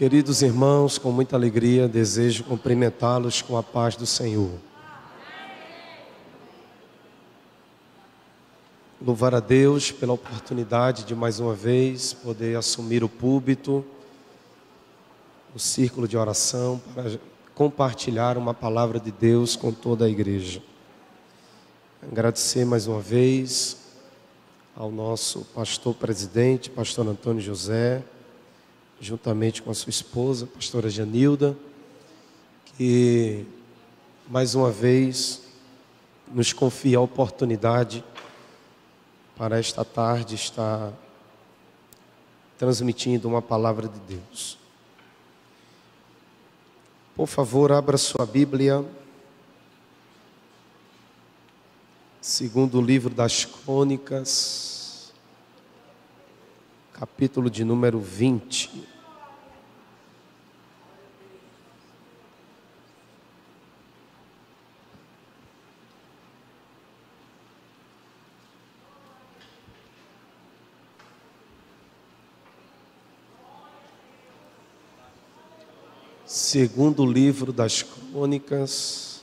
Queridos irmãos, com muita alegria, desejo cumprimentá-los com a paz do Senhor. Louvar a Deus pela oportunidade de mais uma vez poder assumir o púlpito, o círculo de oração, para compartilhar uma palavra de Deus com toda a igreja. Agradecer mais uma vez ao nosso pastor presidente, pastor Antônio José, juntamente com a sua esposa, pastora Janilda, que mais uma vez nos confia a oportunidade para esta tarde estar transmitindo uma palavra de Deus. Por favor, abra sua Bíblia, segundo o livro das Crônicas, capítulo de número 20. Segundo livro das Crônicas,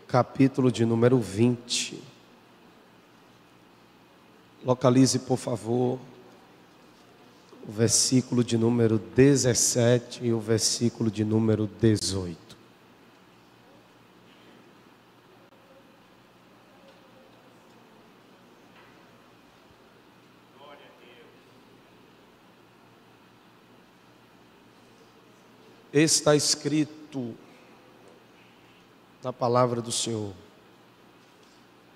capítulo de número 20. Localize, por favor, o versículo de número 17 e o versículo de número 18. Está escrito na palavra do Senhor: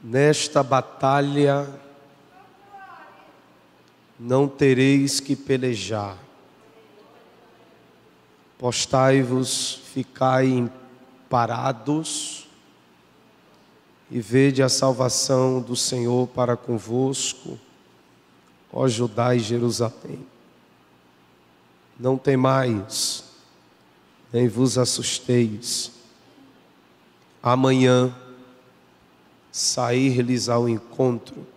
nesta batalha não tereis que pelejar, postai-vos, ficai parados e vede a salvação do Senhor para convosco, ó Judá e Jerusalém. Não temais, nem vos assusteis. Amanhã sair-lhes ao encontro,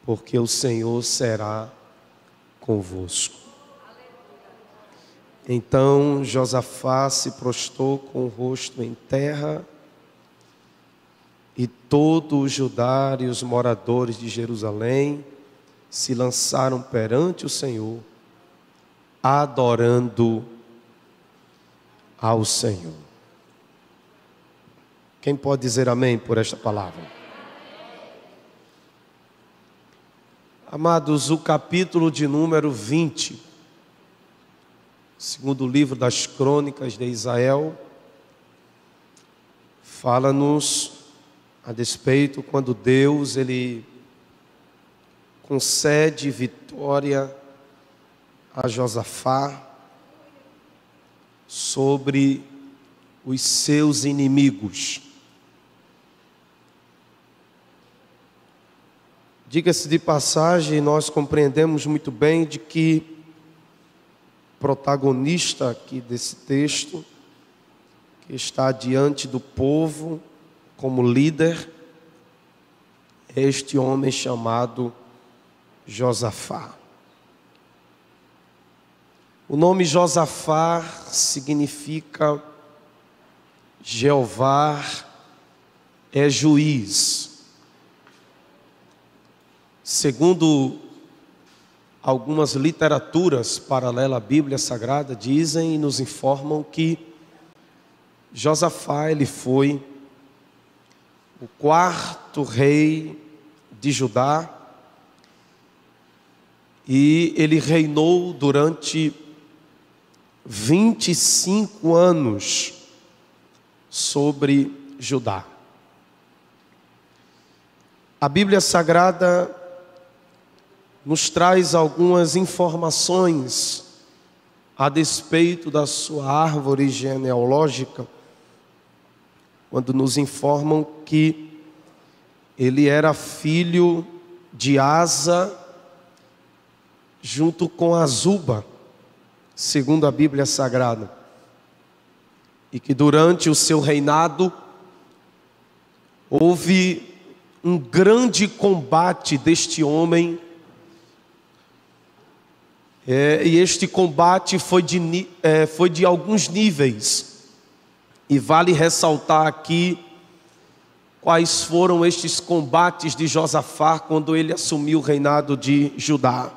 porque o Senhor será convosco. Então Josafá se prostrou com o rosto em terra, e todo o Judá e os moradores de Jerusalém se lançaram perante o Senhor, adorando ao Senhor. Quem pode dizer amém por esta palavra? Amados, o capítulo de número 20, segundo o livro das Crônicas de Israel, fala-nos a despeito quando Deus ele concede vitória a Josafá sobre os seus inimigos. Diga-se de passagem, nós compreendemos muito bem de que o protagonista aqui desse texto, que está diante do povo como líder, é este homem chamado Josafá. O nome Josafá significa Jeová é juiz. Segundo algumas literaturas paralelas à Bíblia Sagrada, dizem e nos informam que Josafá ele foi o quarto rei de Judá e ele reinou durante 25 anos sobre Judá. A Bíblia Sagrada nos traz algumas informações a despeito da sua árvore genealógica, quando nos informam que ele era filho de Asa junto com Azuba, segundo a Bíblia Sagrada, e que durante o seu reinado houve um grande combate deste homem E este combate foi de alguns níveis. E vale ressaltar aqui quais foram estes combates de Josafá quando ele assumiu o reinado de Judá.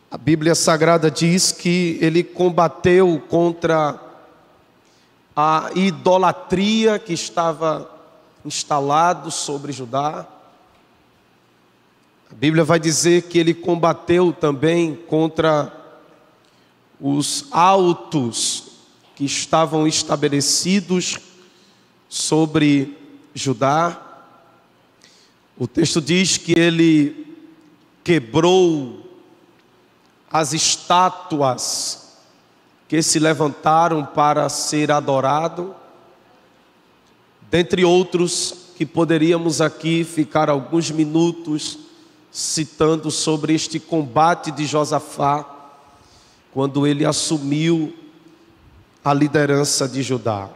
A Bíblia Sagrada diz que ele combateu contra a idolatria que estava instalado sobre Judá. A Bíblia vai dizer que ele combateu também contra os altos que estavam estabelecidos sobre Judá. O texto diz que ele quebrou as estátuas que se levantaram para ser adorado, dentre outros que poderíamos aqui ficar alguns minutos citando sobre este combate de Josafá, quando ele assumiu a liderança de Judá.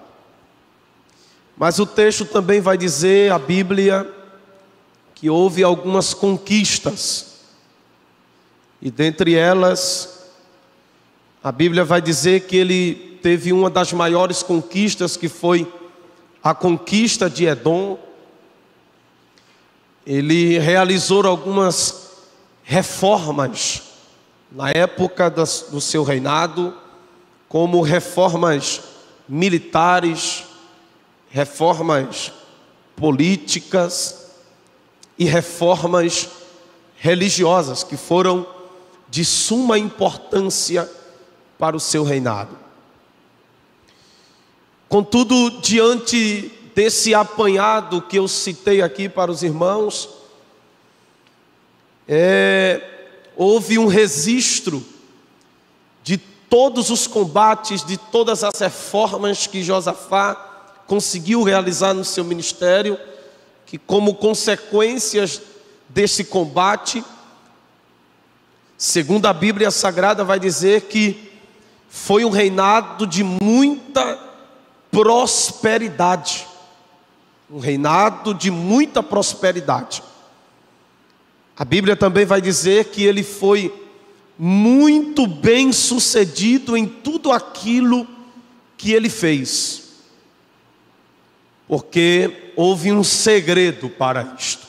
Mas o texto também vai dizer, a Bíblia, que houve algumas conquistas, e dentre elas, a Bíblia vai dizer que ele teve uma das maiores conquistas, que foi a conquista de Edom. Ele realizou algumas reformas na época do seu reinado, como reformas militares, reformas políticas e reformas religiosas, que foram de suma importância para o seu reinado. Contudo, diante desse apanhado que eu citei aqui para os irmãos, houve um registro de todos os combates, de todas as reformas que Josafá conseguiu realizar no seu ministério, que como consequências desse combate, segundo a Bíblia Sagrada, vai dizer que foi um reinado de muita prosperidade. Um reinado de muita prosperidade. A Bíblia também vai dizer que ele foi muito bem sucedido em tudo aquilo que ele fez. Porque houve um segredo para isto.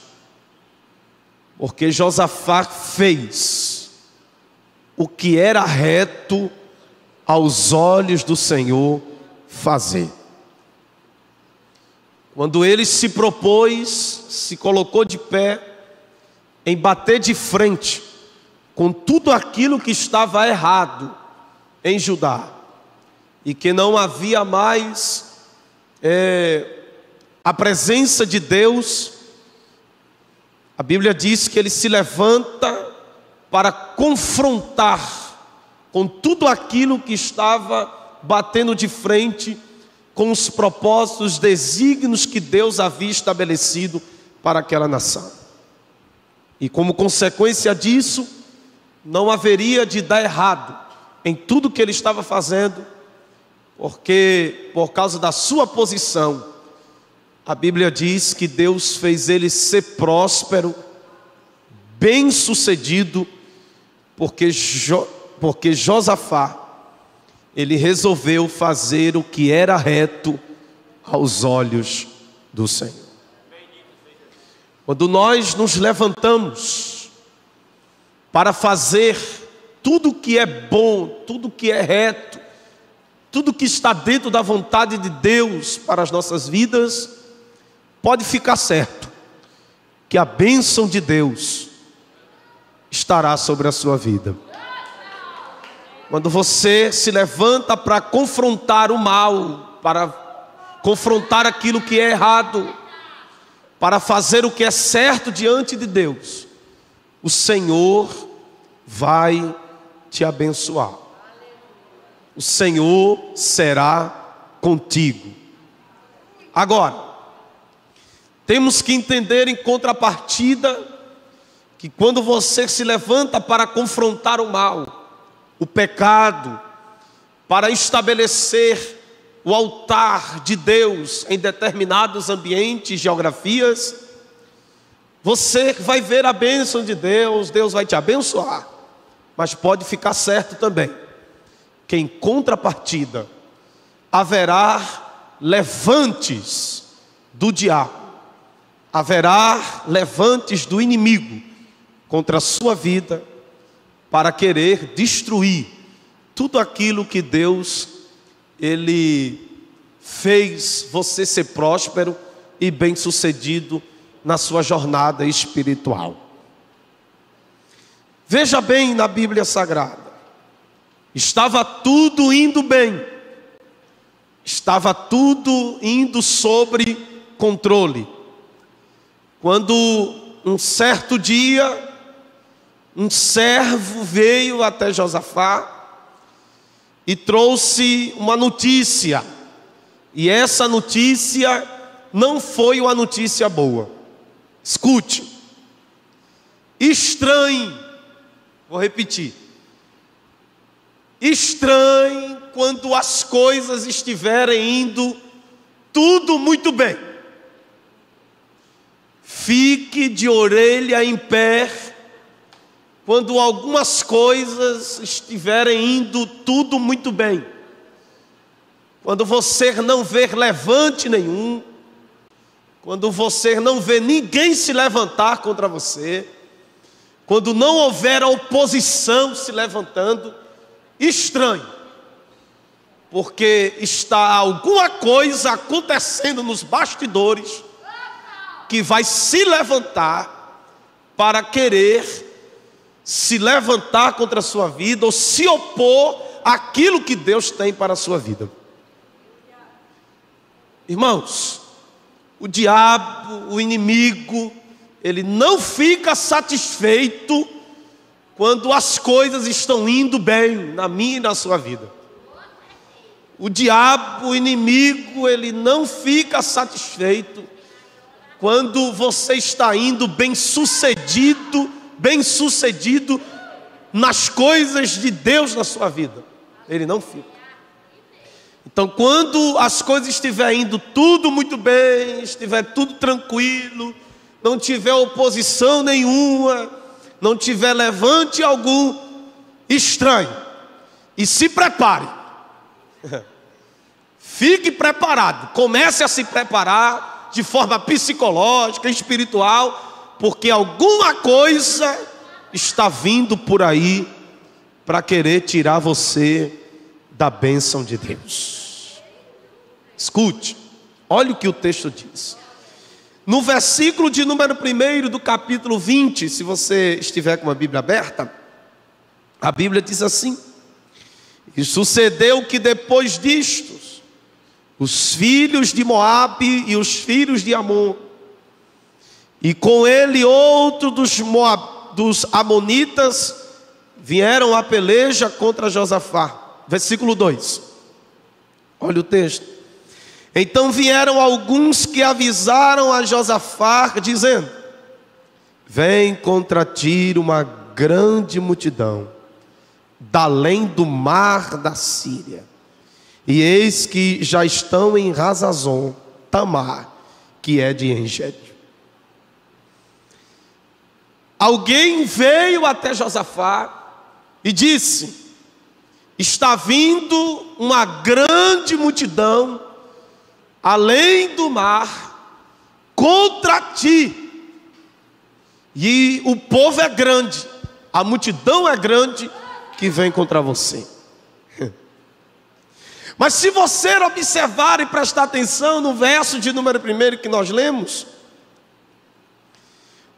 Porque Josafá fez o que era reto aos olhos do Senhor fazer. Quando ele se propôs, se colocou de pé em bater de frente com tudo aquilo que estava errado em Judá, e que não havia mais a presença de Deus, a Bíblia diz que ele se levanta para confrontar com tudo aquilo que estava batendo de frente com os propósitos, os desígnios que Deus havia estabelecido para aquela nação. E como consequência disso, não haveria de dar errado em tudo que ele estava fazendo, porque por causa da sua posição, a Bíblia diz que Deus fez ele ser próspero, bem-sucedido, porque Josafá, ele resolveu fazer o que era reto aos olhos do Senhor. Quando nós nos levantamos para fazer tudo que é bom, tudo que é reto, tudo que está dentro da vontade de Deus para as nossas vidas, pode ficar certo que a bênção de Deus estará sobre a sua vida. Quando você se levanta para confrontar o mal, para confrontar aquilo que é errado, para fazer o que é certo diante de Deus, o Senhor vai te abençoar. O Senhor será contigo. Agora, temos que entender em contrapartida que quando você se levanta para confrontar o mal, o pecado, para estabelecer o altar de Deus em determinados ambientes, geografias, você vai ver a bênção de Deus, Deus vai te abençoar. Mas pode ficar certo também que em contrapartida haverá levantes do diabo, haverá levantes do inimigo contra a sua vida para querer destruir tudo aquilo que Deus Ele fez você ser próspero e bem-sucedido na sua jornada espiritual. Veja bem na Bíblia Sagrada, estava tudo indo bem, estava tudo indo sobre controle, quando um certo dia, um servo veio até Josafá e trouxe uma notícia, e essa notícia não foi uma notícia boa. Escute, estranhe, vou repetir, estranhe quando as coisas estiverem indo tudo muito bem. Fique de orelha em pé quando algumas coisas estiverem indo tudo muito bem. Quando você não ver levante nenhum, quando você não vê ninguém se levantar contra você, quando não houver oposição se levantando, estranho, porque está alguma coisa acontecendo nos bastidores que vai se levantar para querer se levantar contra a sua vida ou se opor àquilo que Deus tem para a sua vida. Irmãos, o diabo, o inimigo, ele não fica satisfeito quando as coisas estão indo bem na minha e na sua vida. O diabo, o inimigo, ele não fica satisfeito quando você está indo bem sucedido nas coisas de Deus na sua vida. Ele não fica. Então, quando as coisas estiverem indo tudo muito bem, estiver tudo tranquilo, não tiver oposição nenhuma, não tiver levante algum, estranho, e se prepare. Fique preparado, comece a se preparar de forma psicológica, espiritual, porque alguma coisa está vindo por aí para querer tirar você da bênção de Deus. Escute, olha o que o texto diz. No versículo de número 1 do capítulo 20, se você estiver com a Bíblia aberta, a Bíblia diz assim: e sucedeu que depois disto, os filhos de Moabe e os filhos de Amon, e com ele outro dos amonitas, vieram a peleja contra Josafá. Versículo 2, olha o texto. Então vieram alguns que avisaram a Josafá, dizendo: vem contra ti uma grande multidão, da além do mar da Síria, e eis que já estão em Razazon Tamar, que é de Engedi. Alguém veio até Josafá e disse: está vindo uma grande multidão além do mar contra ti, e o povo é grande, a multidão é grande que vem contra você. Mas se você observar e prestar atenção no verso de número 1 que nós lemos,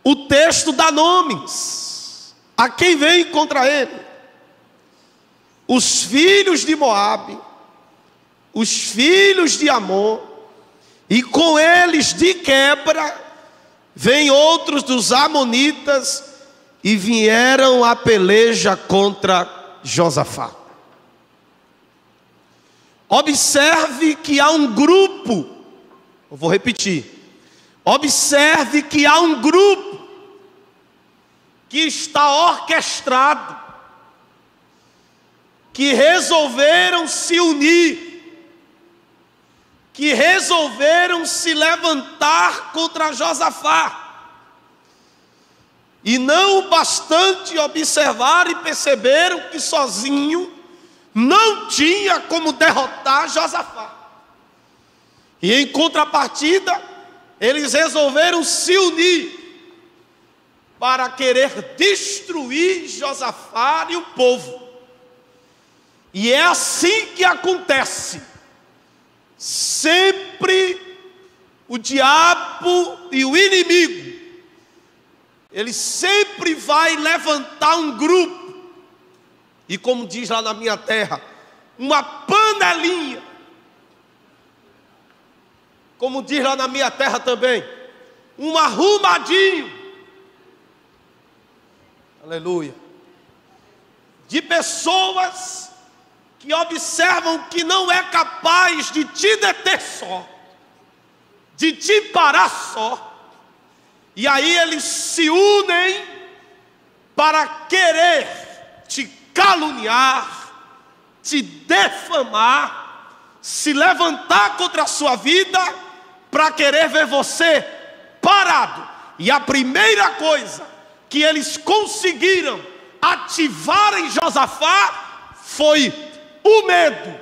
o texto dá nomes a quem vem contra ele: os filhos de Moabe, os filhos de Amon, e com eles de quebra vêm outros dos amonitas, e vieram a peleja contra Josafá. Observe que há um grupo, eu vou repetir, observe que há um grupo que está orquestrado, que resolveram se unir, que resolveram se levantar contra Josafá. E não bastante observar e perceberam que sozinho não tinha como derrotar Josafá. E em contrapartida, eles resolveram se unir para querer destruir Josafá e o povo. E é assim que acontece. Sempre o diabo e o inimigo, ele sempre vai levantar um grupo, e como diz lá na minha terra, uma panelinha. Como diz lá na minha terra também, um arrumadinho. Aleluia. De pessoas que observam que não é capaz de te deter só, de te parar só. E aí eles se unem para querer te caluniar, te defamar, se levantar contra a sua vida, para querer ver você parado. E a primeira coisa que eles conseguiram ativar em Josafá foi o medo.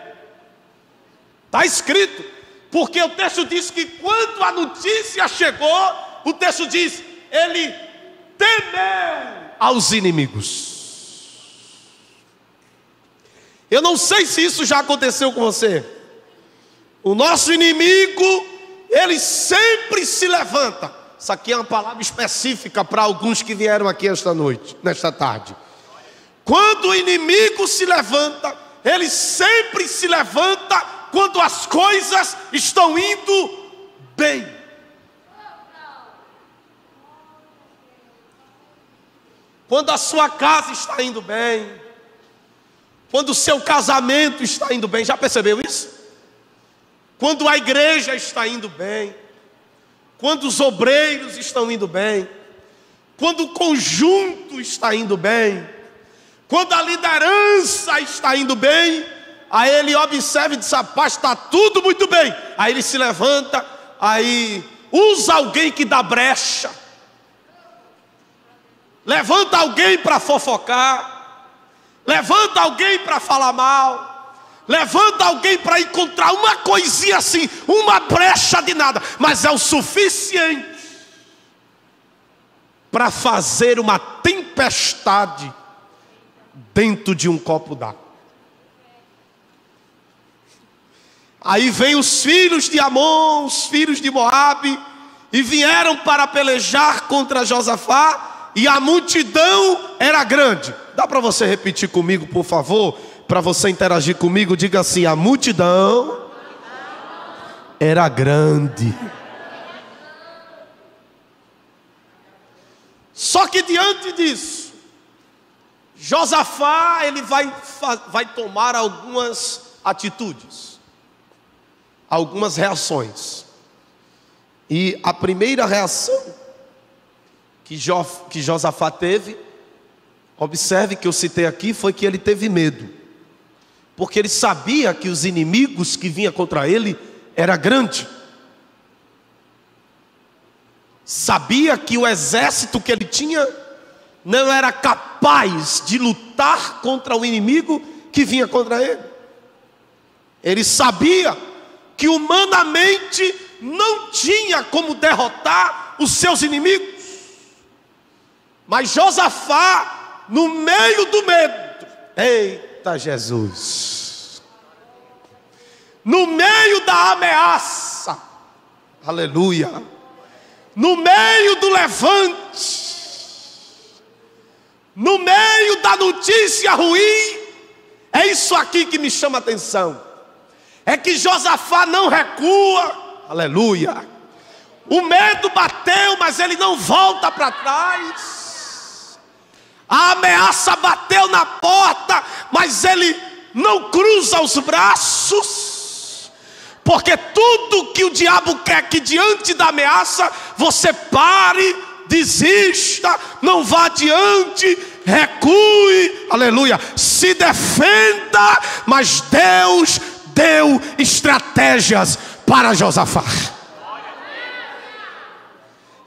Está escrito, porque o texto diz que quando a notícia chegou, o texto diz, ele temeu aos inimigos. Eu não sei se isso já aconteceu com você. O nosso inimigo, ele sempre se levanta. Isso aqui é uma palavra específica para alguns que vieram aqui esta noite, nesta tarde. Quando o inimigo se levanta, ele sempre se levanta quando as coisas estão indo bem. Quando a sua casa está indo bem, quando o seu casamento está indo bem, já percebeu isso? Quando a igreja está indo bem, quando os obreiros estão indo bem, quando o conjunto está indo bem, quando a liderança está indo bem, aí ele observa e diz, rapaz, está tudo muito bem. Aí ele se levanta, aí usa alguém que dá brecha, levanta alguém para fofocar, levanta alguém para falar mal, levanta alguém para encontrar uma coisinha assim, uma brecha de nada, mas é o suficiente para fazer uma tempestade dentro de um copo d'água. Aí vem os filhos de Amon, os filhos de Moabe, e vieram para pelejar contra Josafá, e a multidão era grande. Dá para você repetir comigo, por favor? Para você interagir comigo, diga assim, a multidão era grande. Só que diante disso, Josafá, ele vai tomar algumas atitudes, algumas reações. E a primeira reação que Josafá teve, observe que eu citei aqui, foi que ele teve medo. Porque ele sabia que os inimigos que vinham contra ele era grande. Sabia que o exército que ele tinha não era capaz de lutar contra o inimigo que vinha contra ele. Ele sabia que humanamente não tinha como derrotar os seus inimigos. Mas Josafá, no meio do medo, eita Jesus, no meio da ameaça, aleluia, no meio do levante, no meio da notícia ruim, é isso aqui que me chama a atenção, é que Josafá não recua, aleluia, o medo bateu, mas ele não volta para trás. A ameaça bateu na porta, mas ele não cruza os braços, porque tudo que o diabo quer que diante da ameaça você pare, desista, não vá adiante, recue, aleluia, se defenda, mas Deus deu estratégias para Josafá.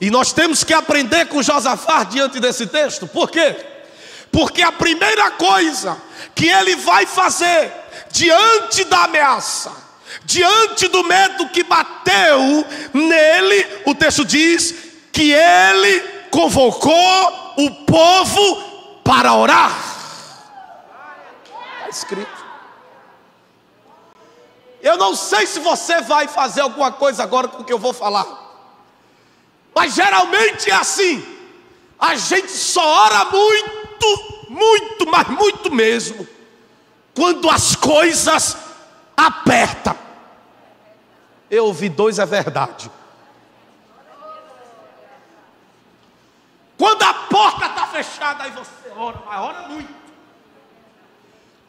E nós temos que aprender com Josafá diante desse texto. Por quê? Porque a primeira coisa que ele vai fazer diante da ameaça, diante do medo que bateu nele, o texto diz que ele convocou o povo para orar. Está escrito. Eu não sei se você vai fazer alguma coisa agora com o que eu vou falar, mas geralmente é assim. A gente só ora muito, mas muito mesmo, quando as coisas apertam. Eu ouvi dois, é verdade. Quando a porta está fechada, aí você ora, mas ora muito.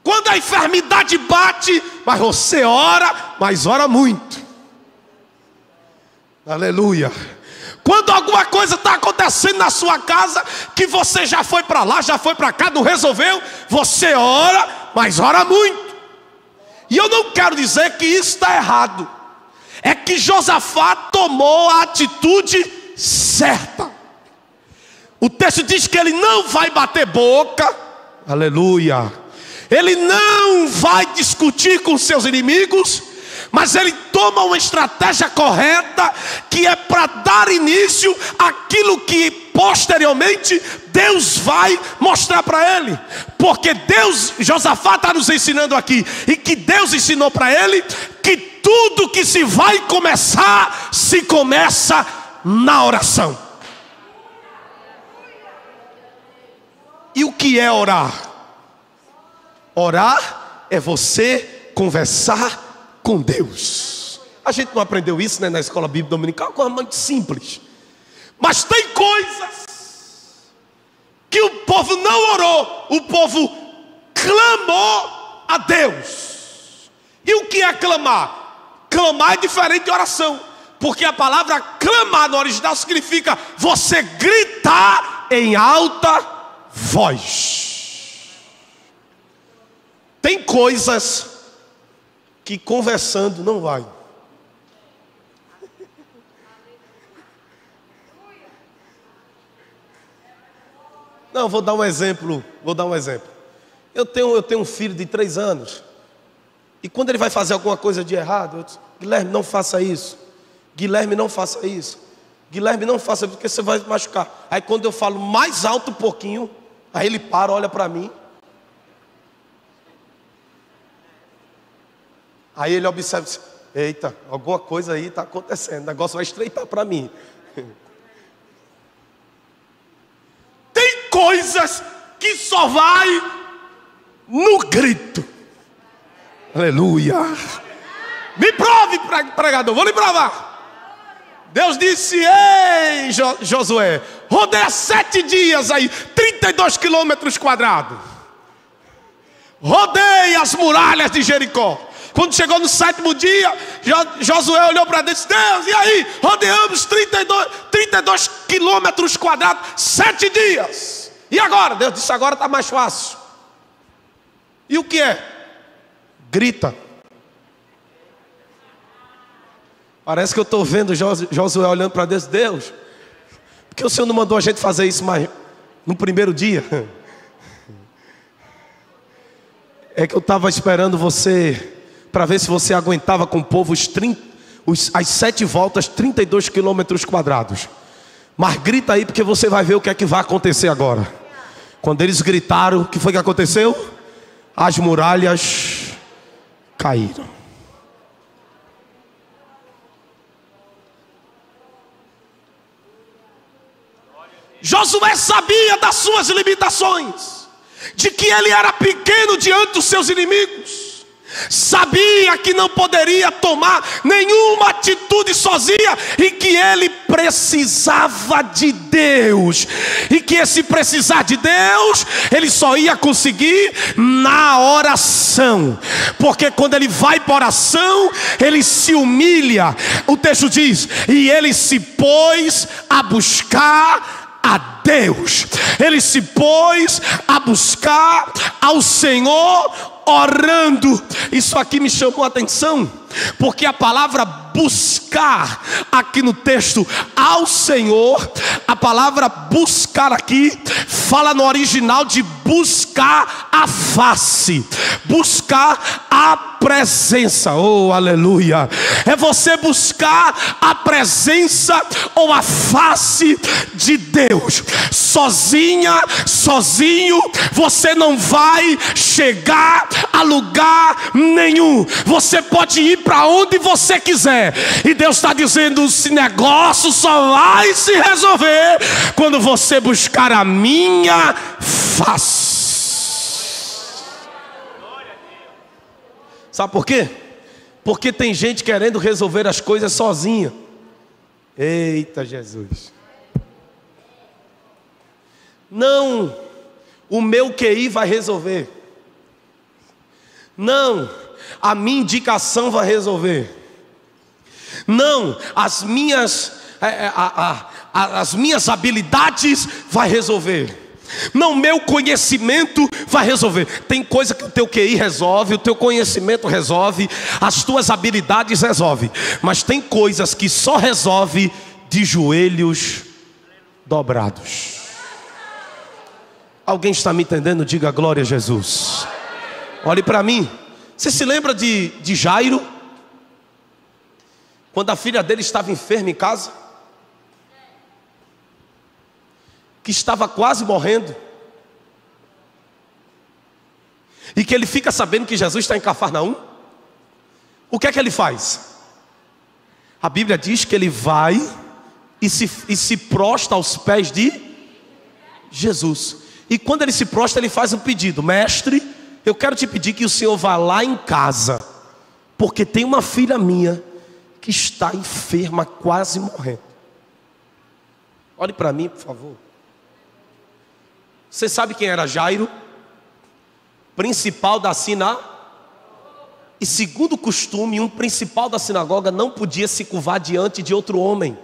Quando a enfermidade bate, mas você ora, mas ora muito. Aleluia. Quando alguma coisa está acontecendo na sua casa, que você já foi para lá, já foi para cá, não resolveu, você ora, mas ora muito. E eu não quero dizer que isso está errado. É que Josafá tomou a atitude certa. O texto diz que ele não vai bater boca. Aleluia. Ele não vai discutir com seus inimigos, mas ele toma uma estratégia correta, que é para dar início àquilo que posteriormente Deus vai mostrar para ele. Porque Deus, Josafá está nos ensinando aqui, e que Deus ensinou para ele, que tudo que se vai começar, se começa na oração. E o que é orar? Orar é você conversar com Deus. A gente não aprendeu isso, né, na escola bíblica dominical, coisa muito simples. Mas tem coisas que o povo não orou, o povo clamou a Deus. E o que é clamar? Clamar é diferente de oração, porque a palavra clamar no original significa você gritar em alta voz. Tem coisas que conversando não vai. Não, vou dar um exemplo. Eu tenho um filho de 3 anos. E quando ele vai fazer alguma coisa de errado, eu digo: Guilherme, não faça isso. Guilherme, não faça isso. Guilherme, não faça, porque você vai machucar. Aí quando eu falo mais alto um pouquinho, aí ele para, olha para mim. Aí ele observa: eita, alguma coisa aí está acontecendo, o negócio vai estreitar para mim. Tem coisas que só vai no grito. Aleluia. Me prove, pregador, vou lhe provar. Deus disse: ei, Josué, rodeia 7 dias aí, 32 quilômetros quadrados. Rodeia as muralhas de Jericó. Quando chegou no 7º dia, Josué olhou para Deus e disse: Deus, e aí? Rodeamos 32 quilômetros quadrados, 7 dias. E agora? Deus disse: agora está mais fácil. E o que é? Grita. Parece que eu estou vendo Josué olhando para Deus: Deus, por que o Senhor não mandou a gente fazer isso mais no primeiro dia? É que eu estava esperando você, para ver se você aguentava com o povo as 7 voltas, 32 quilômetros quadrados. Mas grita aí, porque você vai ver o que é que vai acontecer agora. Quando eles gritaram, o que foi que aconteceu? As muralhas caíram. Josué sabia das suas limitações, de que ele era pequeno diante dos seus inimigos. Sabia que não poderia tomar nenhuma atitude sozinha, e que ele precisava de Deus, e que esse precisar de Deus ele só ia conseguir na oração. Porque quando ele vai para a oração, ele se humilha. O texto diz: e ele se pôs a buscar a Deus. Ele se pôs a buscar ao Senhor orando. Isso aqui me chamou a atenção, porque a palavra buscar aqui no texto ao Senhor, a palavra buscar aqui fala no original de buscar a face, buscar a presença. Oh, aleluia! É você buscar a presença ou a face de Deus. Sozinha, sozinho, você não vai chegar a lugar nenhum. Você pode ir para onde você quiser, e Deus está dizendo: esse negócio só vai se resolver quando você buscar a minha face. Sabe por quê? Porque tem gente querendo resolver as coisas sozinha. Eita Jesus! Não, o meu QI vai resolver. Não, a minha indicação vai resolver. Não, as minhas habilidades vai resolver. Não, meu conhecimento vai resolver. Tem coisa que o teu QI resolve, o teu conhecimento resolve, as tuas habilidades resolve. Mas tem coisas que só resolve de joelhos dobrados. Alguém está me entendendo? Diga glória a Jesus. Olhe para mim. Você se lembra de Jairo? Quando a filha dele estava enferma em casa, que estava quase morrendo, e que ele fica sabendo que Jesus está em Cafarnaum. O que é que ele faz? A Bíblia diz que ele vai e se prostra aos pés de Jesus. E quando ele se prostra, ele faz um pedido: mestre, eu quero te pedir que o Senhor vá lá em casa, porque tem uma filha minha que está enferma, quase morrendo. Olhe para mim, por favor. Você sabe quem era Jairo? Principal da sinagoga. E segundo o costume, um principal da sinagoga não podia se curvar diante de outro homem,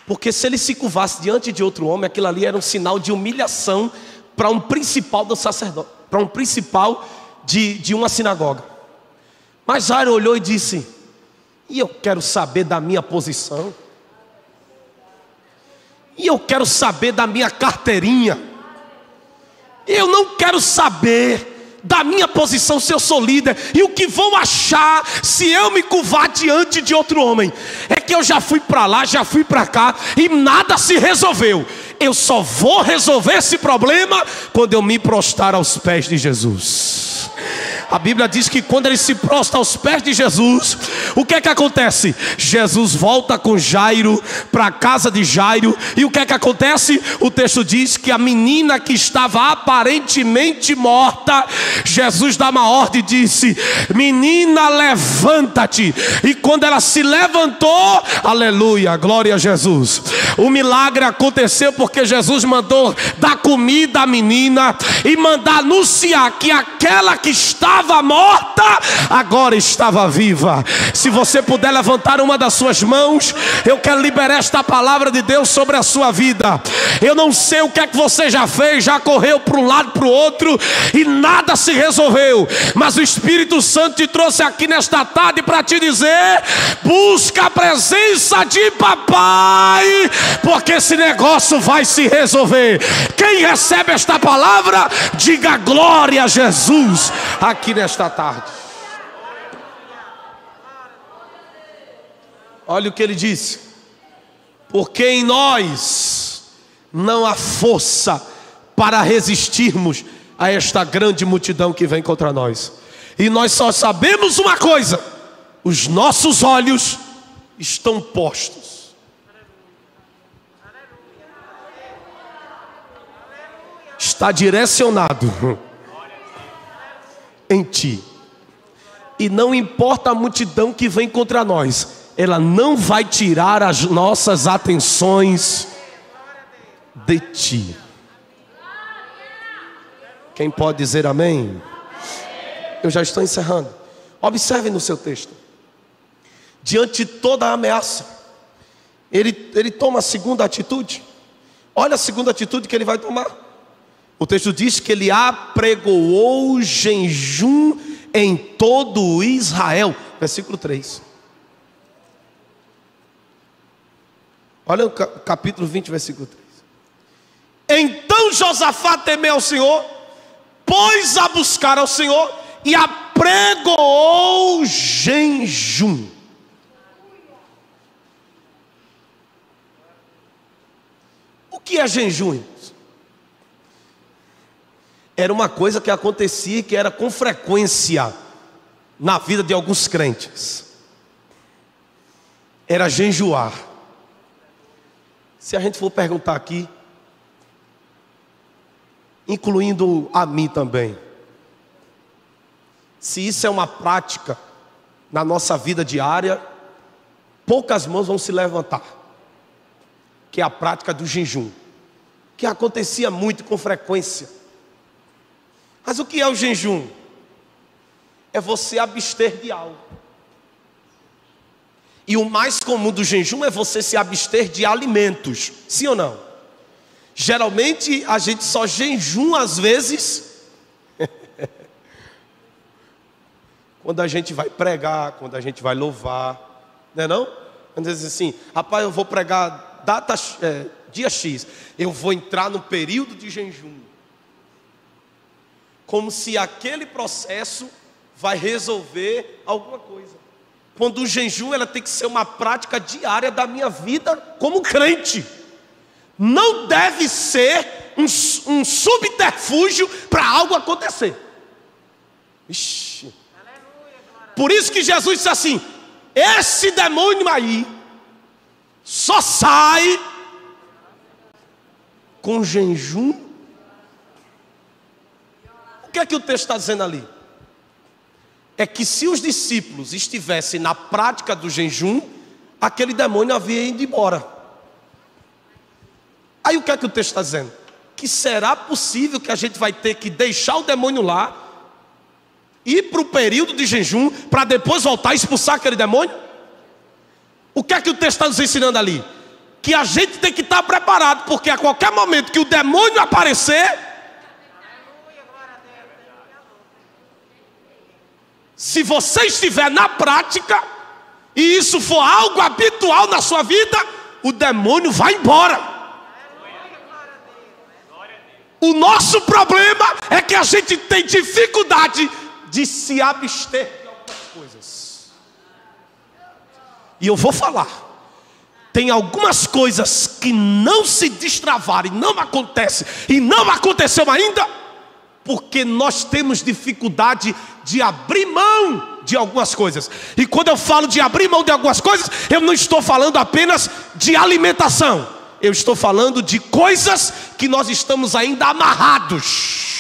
porque se ele se curvasse diante de outro homem, aquilo ali era um sinal de humilhação para um principal do sacerdote, para um principal de uma sinagoga. Mas Jairo olhou e disse: e eu quero saber da minha posição, e eu quero saber da minha carteirinha, eu não quero saber da minha posição, se eu sou líder, e o que vão achar se eu me curvar diante de outro homem. É que eu já fui para lá, já fui para cá, e nada se resolveu. Eu só vou resolver esse problema quando eu me prostrar aos pés de Jesus. A Bíblia diz que quando ele se prostra aos pés de Jesus, o que é que acontece? Jesus volta com Jairo para a casa de Jairo. E o que é que acontece? O texto diz que a menina que estava aparentemente morta, Jesus dá uma ordem e disse: menina, levanta-te. E quando ela se levantou, aleluia, glória a Jesus, o milagre aconteceu porque Jesus mandou dar comida à menina e mandar anunciar que aquela que estava morta agora estava viva. Se você puder levantar uma das suas mãos, eu quero liberar esta palavra de Deus sobre a sua vida. Eu não sei o que é que você já fez, já correu para um lado, para o outro, e nada se resolveu, mas o Espírito Santo te trouxe aqui nesta tarde para te dizer: busca a presença de papai, porque esse negócio vai se resolver. Quem recebe esta palavra, diga glória a Jesus aqui nesta tarde. Olha o que ele disse: porque em nós não há força para resistirmos a esta grande multidão que vem contra nós. E nós só sabemos uma coisa: os nossos olhos estão postos. Está direcionado em ti. E não importa a multidão que vem contra nós, ela não vai tirar as nossas atenções de ti. Quem pode dizer amém? Eu já estou encerrando. Observe no seu texto. Diante de toda a ameaça, ele toma a segunda atitude. Olha a segunda atitude que ele vai tomar. O texto diz que ele apregoou jejum em todo Israel. Versículo 3. Olha o capítulo 20, versículo 3. Então Josafá temeu ao Senhor, pôs a buscar ao Senhor e apregoou jejum. O que é jejum? Era uma coisa que acontecia e que era com frequência na vida de alguns crentes. Era jejuar. Se a gente for perguntar aqui, incluindo a mim também, se isso é uma prática na nossa vida diária, poucas mãos vão se levantar. Que é a prática do jejum, que acontecia muito com frequência. Mas o que é o jejum? É você abster de algo. E o mais comum do jejum é você se abster de alimentos. Sim ou não? Geralmente a gente só jejuma às vezes quando a gente vai pregar, quando a gente vai louvar. Não é não? Quando diz assim, rapaz, eu vou pregar dia X, eu vou entrar no período de jejum. Como se aquele processo vai resolver alguma coisa. Quando o jejum ela tem que ser uma prática diária da minha vida como crente. Não deve ser um subterfúgio para algo acontecer. Ixi. Por isso que Jesus disse assim, esse demônio aí só sai com jejum. O que é que o texto está dizendo ali? É que se os discípulos estivessem na prática do jejum, aquele demônio havia ido embora. Aí o que é que o texto está dizendo? Que será possível que a gente vai ter que deixar o demônio lá, ir para o período de jejum, para depois voltar a expulsar aquele demônio? O que é que o texto está nos ensinando ali? Que a gente tem que estar preparado, porque a qualquer momento que o demônio aparecer, se você estiver na prática, e isso for algo habitual na sua vida, o demônio vai embora. O nosso problema é que a gente tem dificuldade de se abster de algumas coisas. E eu vou falar, tem algumas coisas que não se destravarem, não acontece, e não aconteceu ainda, porque nós temos dificuldade de abrir mão de algumas coisas. E quando eu falo de abrir mão de algumas coisas, eu não estou falando apenas de alimentação. Eu estou falando de coisas que nós estamos ainda amarrados.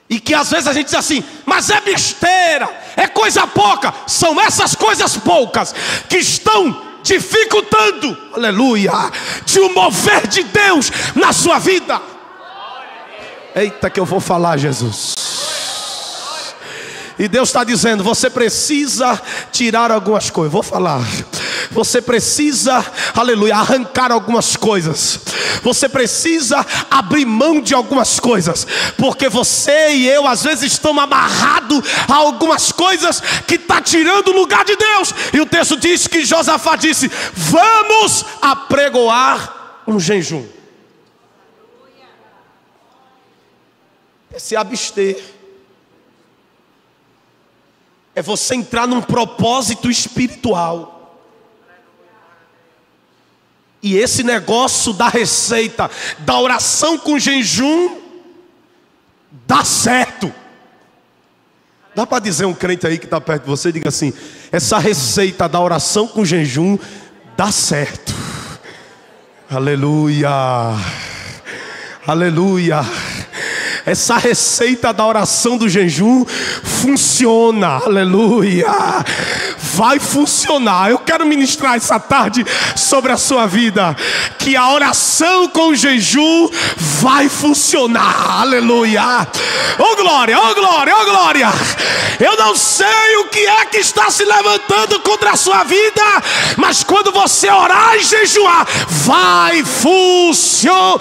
E que às vezes a gente diz assim, mas é besteira, é coisa pouca. São essas coisas poucas que estão dificultando, aleluia, de um mover de Deus na sua vida. Eita que eu vou falar, Jesus. E Deus está dizendo, você precisa tirar algumas coisas. Vou falar. Você precisa, aleluia, arrancar algumas coisas. Você precisa abrir mão de algumas coisas. Porque você e eu às vezes estamos amarrados a algumas coisas que está tirando o lugar de Deus. E o texto diz que Josafá disse, vamos apregoar um jejum. É se abster. É você entrar num propósito espiritual. E esse negócio da receita, da oração com jejum, dá certo. Dá para dizer um crente aí que está perto de você, diga assim, essa receita da oração com jejum, dá certo. Aleluia. Aleluia. Essa receita da oração do jejum funciona, aleluia. vai funcionar. Eu quero ministrar essa tarde sobre a sua vida, que a oração com jejum vai funcionar. Aleluia. Oh glória, oh glória, oh glória. Eu não sei o que é que está se levantando contra a sua vida, mas quando você orar e jejuar, vai funcionar.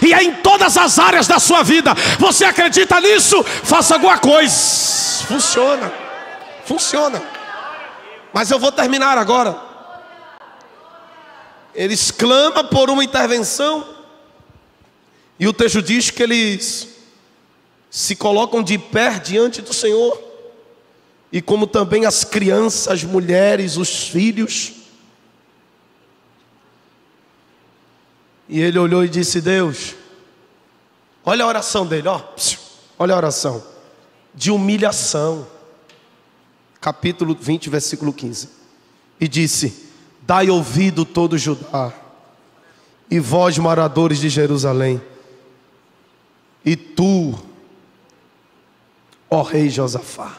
E é em todas as áreas da sua vida. Você acredita nisso? Faça alguma coisa. Funciona. Funciona. Mas eu vou terminar agora. Eles clamam por uma intervenção, e o texto diz que eles se colocam de pé diante do Senhor, e como também as crianças, as mulheres, os filhos. E ele olhou e disse: Deus, olha a oração dele, ó. Olha a oração de humilhação. Capítulo 20, versículo 15. E disse: dai ouvido todo Judá, e vós moradores de Jerusalém, e tu, ó rei Josafá.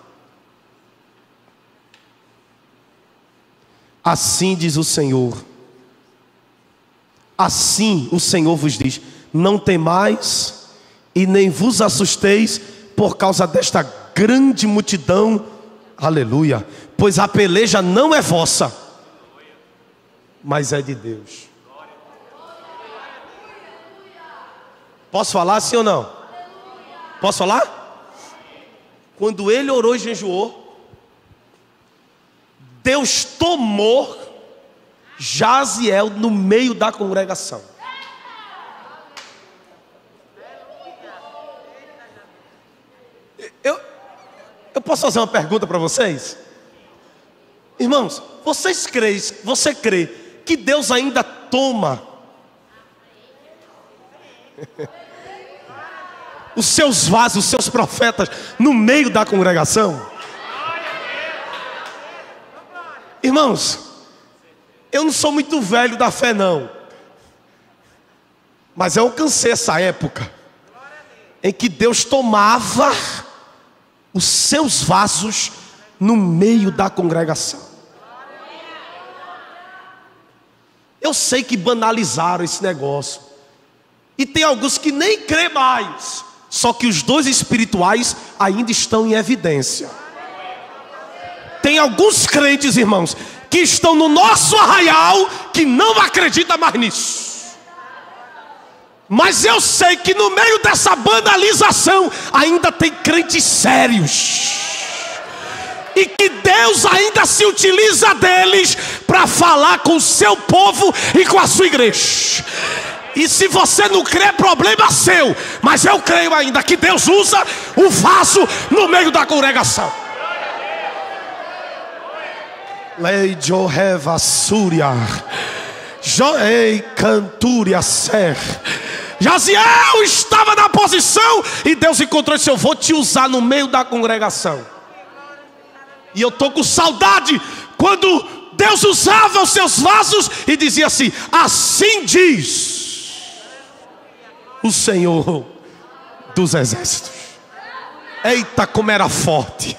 Assim diz o Senhor. Assim o Senhor vos diz: não temais e nem vos assusteis por causa desta grande multidão. Aleluia. Pois a peleja não é vossa, mas é de Deus. Posso falar sim ou não? Posso falar? Quando ele orou e jejuou, Deus tomou Jaziel no meio da congregação. Eu posso fazer uma pergunta para vocês? Irmãos, você crê que Deus ainda toma os seus vasos, os seus profetas no meio da congregação? Irmãos, eu não sou muito velho da fé não, mas eu alcancei essa época em que Deus tomava os seus vasos no meio da congregação. Eu sei que banalizaram esse negócio, e tem alguns que nem crê mais, só que os dons espirituais ainda estão em evidência. Tem alguns crentes, irmãos, que estão no nosso arraial, que não acreditam mais nisso. Mas eu sei que no meio dessa banalização ainda tem crentes sérios, e que Deus ainda se utiliza deles para falar com o seu povo e com a sua igreja. E se você não crê, é problema seu, mas eu creio ainda que Deus usa o vaso no meio da congregação. Lei Joheva Súria, Joei Cantúria Ser. Jaziel estava na posição, e Deus encontrou e disse: eu vou te usar no meio da congregação. E eu estou com saudade quando Deus usava os seus vasos e dizia assim: assim diz o Senhor dos exércitos. Eita, como era forte!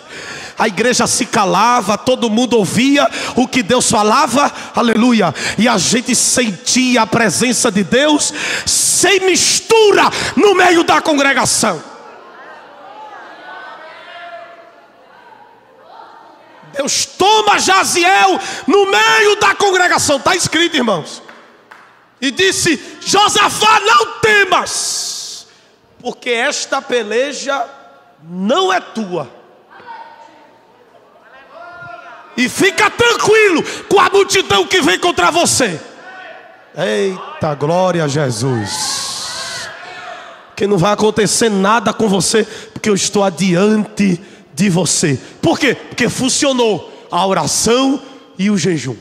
A igreja se calava, todo mundo ouvia o que Deus falava, aleluia. E a gente sentia a presença de Deus sem mistura no meio da congregação. Deus toma Jaziel no meio da congregação, está escrito, irmãos. E disse: Josafá, não temas, porque esta peleja não é tua. E fica tranquilo com a multidão que vem contra você. Eita, glória a Jesus. Que não vai acontecer nada com você, porque eu estou adiante de você. Por quê? Porque funcionou a oração e o jejum.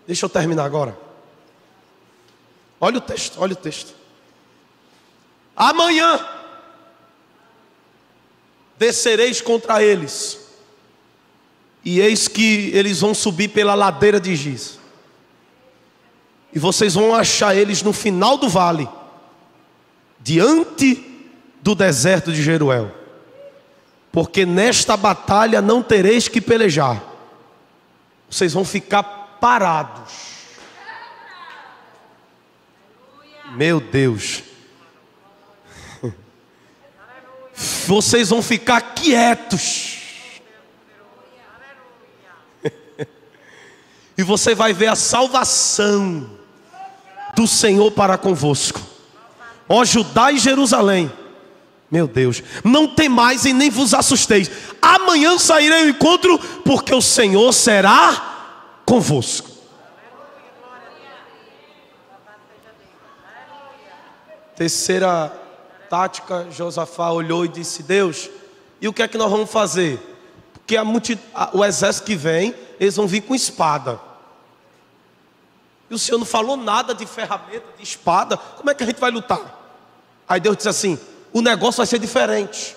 Deixa eu terminar agora. Olha o texto, olha o texto. Amanhã descereis contra eles, e eis que eles vão subir pela ladeira de Giz, e vocês vão achar eles no final do vale, diante do deserto de Jeruel. Porque nesta batalha não tereis que pelejar. Vocês vão ficar parados. Meu Deus. Vocês vão ficar quietos. E você vai ver a salvação do Senhor para convosco. Ó Judá e Jerusalém, meu Deus, não temais e nem vos assusteis. Amanhã sairei ao encontro, porque o Senhor será convosco. Terceira tática, Josafá olhou e disse: Deus, e o que é que nós vamos fazer? Porque o exército que vem, eles vão vir com espada. E o Senhor não falou nada de ferramenta, de espada. Como é que a gente vai lutar? Aí Deus disse assim: o negócio vai ser diferente.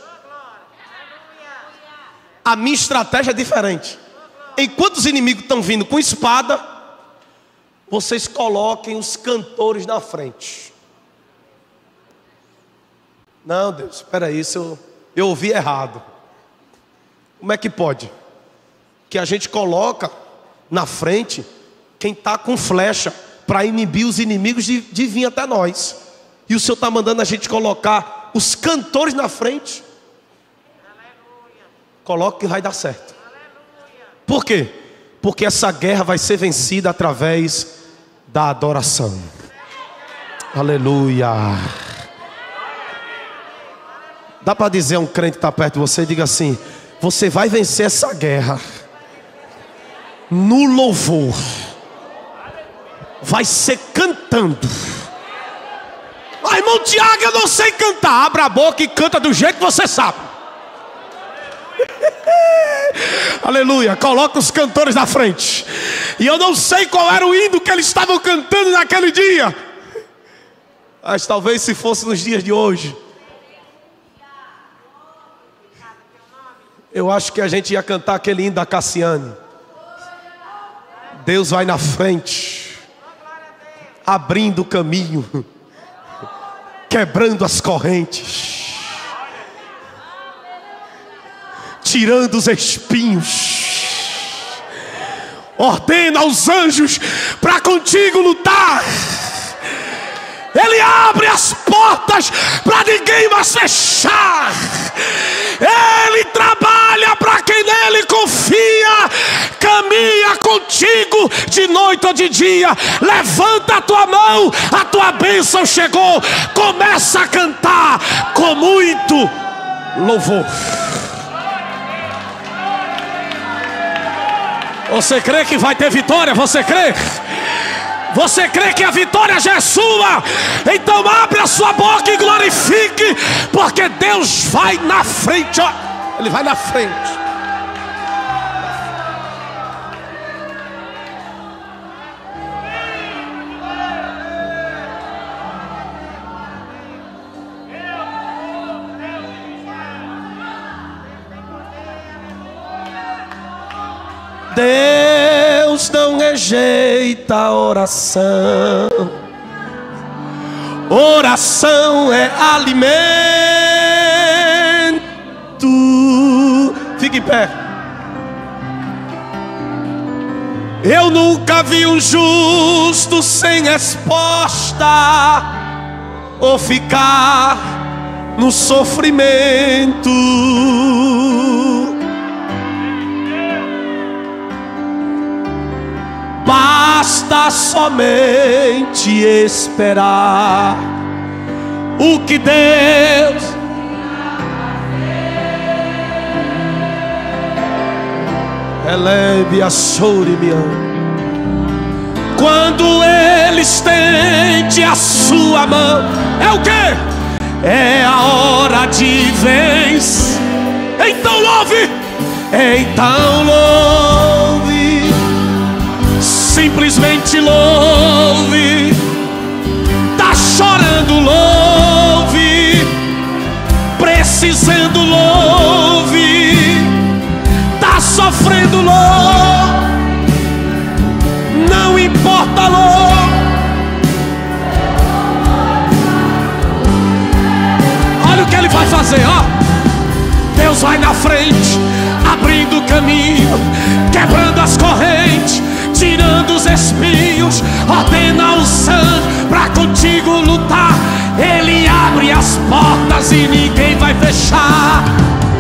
A minha estratégia é diferente. Enquanto os inimigos estão vindo com espada, vocês coloquem os cantores na frente. Não, Deus, espera aí, eu ouvi errado. Como é que pode? Que a gente coloca na frente quem está com flecha para inibir os inimigos de vir até nós. E o Senhor está mandando a gente colocar os cantores na frente. Coloque que vai dar certo. Por quê? Porque essa guerra vai ser vencida através da adoração. Aleluia. Dá para dizer a um crente que está perto de você, diga assim: você vai vencer essa guerra no louvor. Vai ser cantando. Ah, irmão Tiago, eu não sei cantar. Abra a boca e canta do jeito que você sabe. Aleluia. Coloca os cantores na frente. E eu não sei qual era o hino que eles estavam cantando naquele dia, mas talvez se fosse nos dias de hoje, eu acho que a gente ia cantar aquele hino da Cassiane. Deus vai na frente, abrindo o caminho, quebrando as correntes, tirando os espinhos. Ordena aos anjos para contigo lutar. Ele abre as portas para ninguém mais fechar. Ele trabalha para quem nele confia. Caminha contigo de noite ou de dia. Levanta a tua mão, a tua bênção chegou. Começa a cantar com muito louvor. Você crê que vai ter vitória? Você crê? Você crê que a vitória já é sua? Então abre a sua boca e glorifique, porque Deus vai na frente, ó. Ele vai na frente. Deus não rejeita a oração. Oração é alimento. Fique em pé. Eu nunca vi um justo sem resposta, ou ficar no sofrimento. Basta somente esperar o que Deus eleve a sorrimia. Quando Ele estende a sua mão, é o quê? É a hora de vencer. Então louve, então louve. Simplesmente louve. Tá chorando, louve. Precisando, louve. Tá sofrendo, louve. Não importa, louve. Olha o que Ele vai fazer, ó. Deus vai na frente, abrindo o caminho, quebrando as correntes, tirando os espinhos, ordena os santos pra contigo lutar. Ele abre as portas e ninguém vai fechar.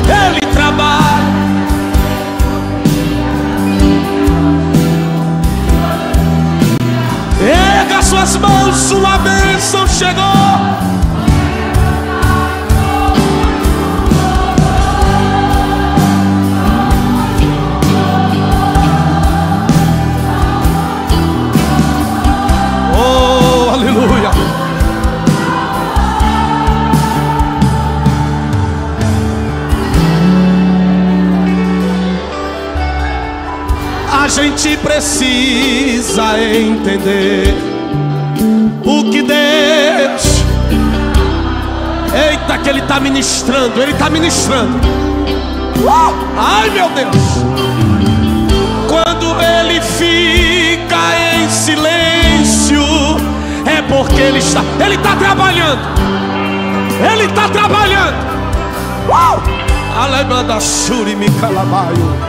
Ele trabalha. Erga suas mãos, sua bênção chegou. Oh, aleluia. A gente precisa entender o que Deus... Eita, que Ele está ministrando, Ele está ministrando. Ai, meu Deus. Quando Ele fica em silêncio, é porque Ele está trabalhando. Ele está trabalhando. Alemanda Shuri Mikalabaio.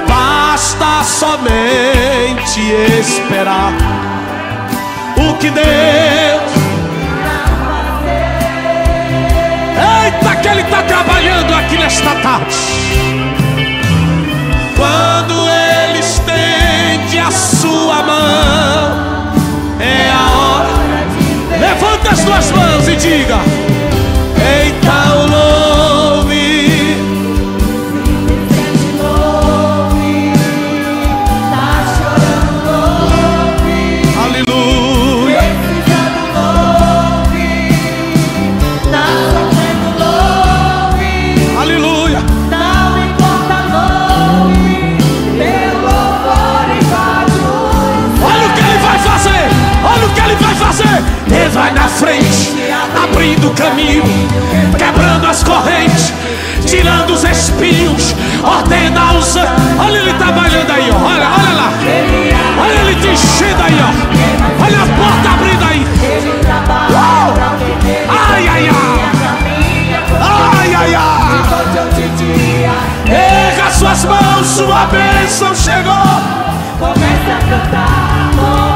Basta somente esperar o que Deus... Eita, que Ele está trabalhando aqui nesta tarde. Quando Ele estende a sua mão, é a hora. Levanta as duas mãos e diga: eita, o louve. Ele vai na frente, abrindo o caminho, quebrando as correntes, tirando os espinhos, ordena os... Olha Ele trabalhando aí, ó. Olha lá. Olha Ele te enchendo aí, ó. Olha a porta abrindo aí. Ai, ai, ai. Ai, ai, ai. Erga suas mãos, sua bênção chegou. Comece a cantar.